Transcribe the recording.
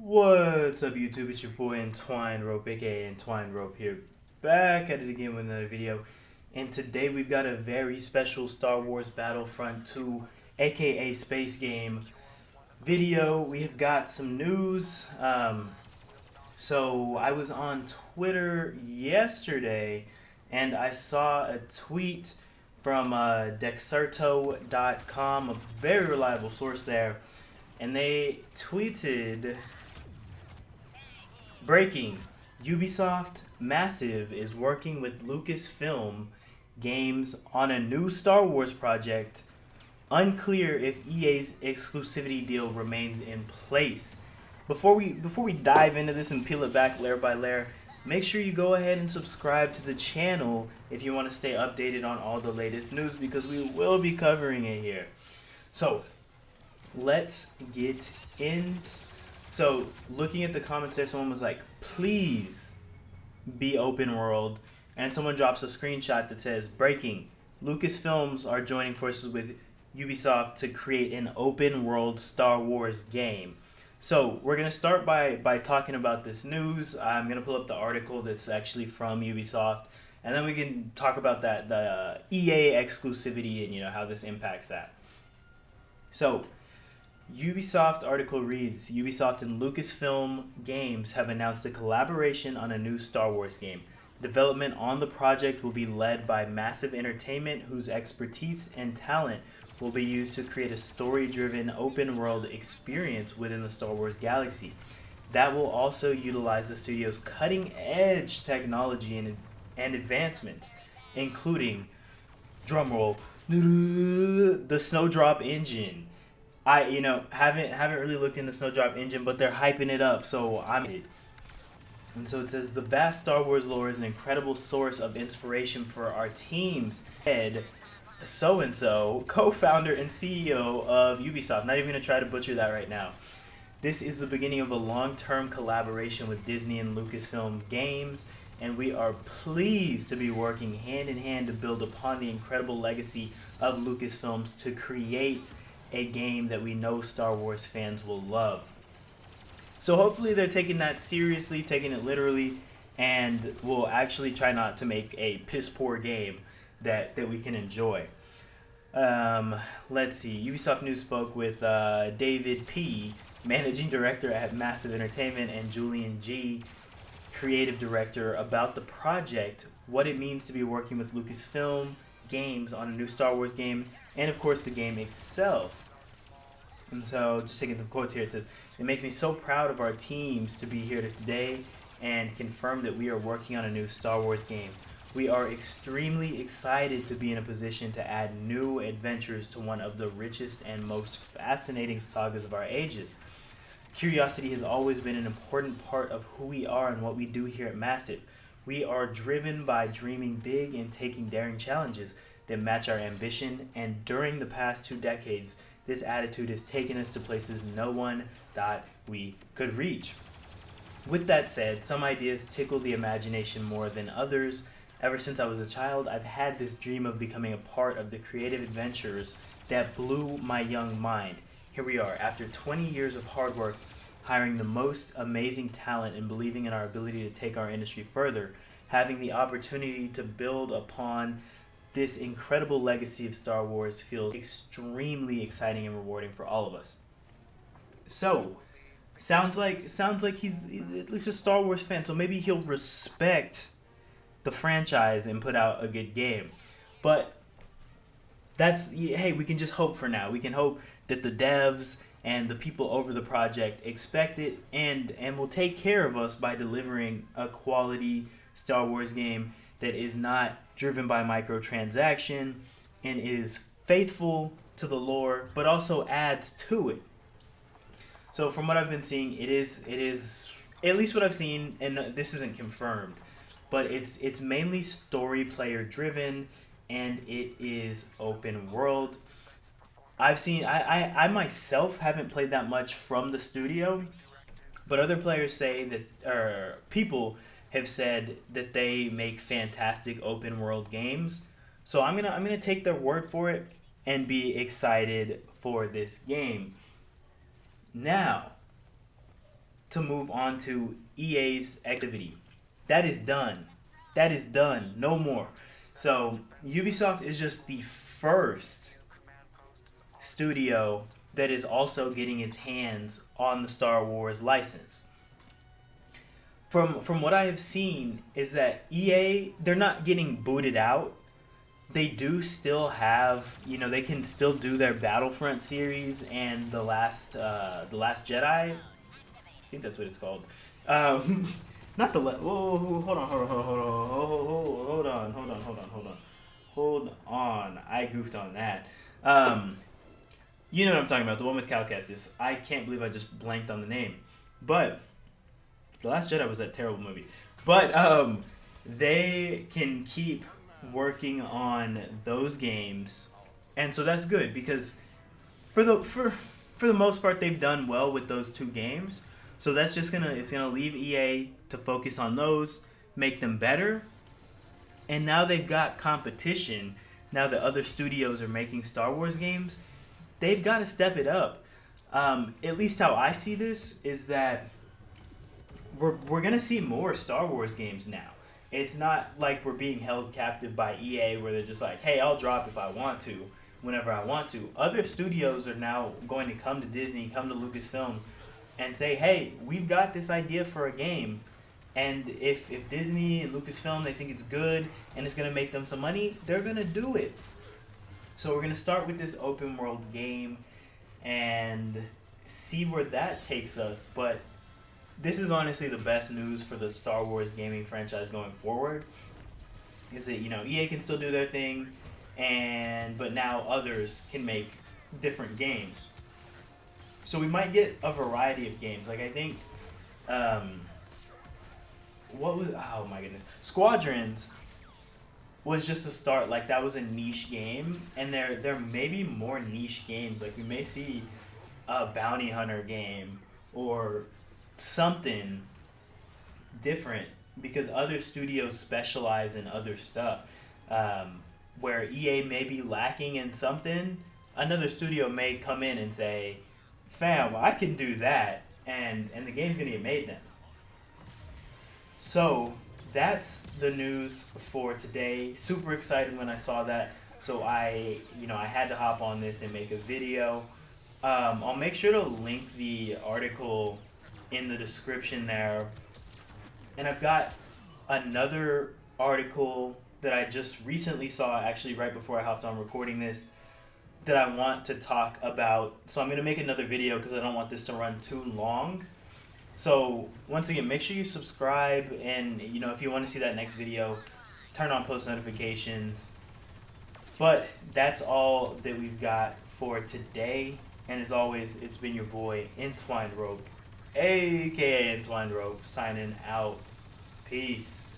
What's up, YouTube? It's your boy Entwined Rope, aka Entwined Rope here, back at it again with another video. And today we've got a very special Star Wars Battlefront 2, aka Space Game video. We have got some news. So I was on Twitter yesterday and I saw a tweet from Dexerto.com, a very reliable source there, and they tweeted breaking. Ubisoft Massive is working with Lucasfilm Games on a new Star Wars project. Unclear if EA's exclusivity deal remains in place. Before we dive into this and peel it back layer by layer, make sure you go ahead and subscribe to the channel if you want to stay updated on all the latest news, because we will be covering it here. So, let's get in. So, looking at the comments there, someone was like, please be open world. And someone drops a screenshot that says, breaking. Lucasfilms are joining forces with Ubisoft to create an open world Star Wars game. So, we're going to start by talking about this news. I'm going to pull up the article that's actually from Ubisoft. And then we can talk about the EA exclusivity and how this impacts that. So, Ubisoft article reads, Ubisoft and Lucasfilm Games have announced a collaboration on a new Star Wars game. Development on the project will be led by Massive Entertainment, whose expertise and talent will be used to create a story-driven open-world experience within the Star Wars galaxy. That will also utilize the studio's cutting-edge technology and advancements, including, drumroll, the Snowdrop engine. I haven't really looked into Snowdrop Engine, but they're hyping it up, so I'm excited. And so it says the vast Star Wars lore is an incredible source of inspiration for our teams. Ed, so and so, co-founder and CEO of Ubisoft. Not even gonna try to butcher that right now. This is the beginning of a long-term collaboration with Disney and Lucasfilm Games, and we are pleased to be working hand in hand to build upon the incredible legacy of Lucasfilms to create a game that we know Star Wars fans will love. So hopefully they're taking that seriously, taking it literally, and will actually try not to make a piss poor game that we can enjoy. Let's see. Ubisoft News spoke with David P., managing director at Massive Entertainment, and Julian G., creative director, about the project, what it means to be working with Lucasfilm Games on a new Star Wars game, and of course the game itself. And so, just taking some quotes here, it says, it makes me so proud of our teams to be here today and confirm that we are working on a new Star Wars game. We are extremely excited to be in a position to add new adventures to one of the richest and most fascinating sagas of our ages. Curiosity has always been an important part of who we are and what we do here at Massive. We are driven by dreaming big and taking daring challenges that match our ambition, and during the past 2 decades, this attitude has taken us to places no one thought we could reach. With that said, some ideas tickle the imagination more than others. Ever since I was a child, I've had this dream of becoming a part of the creative adventures that blew my young mind. Here we are, after 20 years of hard work, hiring the most amazing talent and believing in our ability to take our industry further, having the opportunity to build upon this incredible legacy of Star Wars feels extremely exciting and rewarding for all of us. So, sounds like he's at least a Star Wars fan, so maybe he'll respect the franchise and put out a good game. But hey, we can just hope for now. We can hope that the devs and the people over the project expect it and will take care of us by delivering a quality Star Wars game that is not driven by microtransaction and is faithful to the lore, but also adds to it. So from what I've been seeing, it is at least what I've seen, and this isn't confirmed, but it's mainly story player driven, and it is open world. I've seen I myself haven't played that much from the studio, but other players say that, or people have said that they make fantastic open world games. So I'm gonna take their word for it and be excited for this game. Now, to move on to EA's Exclusivity. That is done. That is done. No more. So Ubisoft is just the first studio that is also getting its hands on the Star Wars license. From what I have seen is that EA, they're not getting booted out. They do still have, they can still do their Battlefront series and the Last Jedi. I think that's what it's called. Not the whoa, hold on, hold on. I goofed on that. You know what I'm talking about, the one with Cal Kestis. I can't believe I just blanked on the name. But The Last Jedi was that terrible movie. But they can keep working on those games, and so that's good because for the most part they've done well with those two games. So that's just gonna leave EA to focus on those, make them better, and now they've got competition. Now that other studios are making Star Wars games, they've got to step it up. At least how I see this is that we're gonna see more Star Wars games now. It's not like we're being held captive by EA where they're just like, hey, I'll drop if I want to, whenever I want to. Other studios are now going to come to Disney, come to Lucasfilm, and say, hey, we've got this idea for a game. And if Disney and Lucasfilm, they think it's good and it's going to make them some money, they're going to do it. So we're going to start with this open world game and see where that takes us. But this is honestly the best news for the Star Wars gaming franchise going forward. Is that EA can still do their thing, but now others can make different games. So we might get a variety of games. Like I think, oh my goodness, Squadrons was just a start. Like that was a niche game, and there may be more niche games. Like we may see a bounty hunter game or something different because other studios specialize in other stuff. Where EA may be lacking in something, another studio may come in and say, fam, I can do that, and the game's gonna get made then. So that's the news for today. Super excited when I saw that, so I had to hop on this and make a video. I'll make sure to link the article in the description there. And I've got another article that I just recently saw, actually right before I hopped on recording this, that I want to talk about. So I'm going to make another video because I don't want this to run too long. So once again, make sure you subscribe, and if you want to see that next video, turn on post notifications. But that's all that we've got for today. And as always, it's been your boy, Entwined Rope, aka Entwined Rope, signing out. Peace.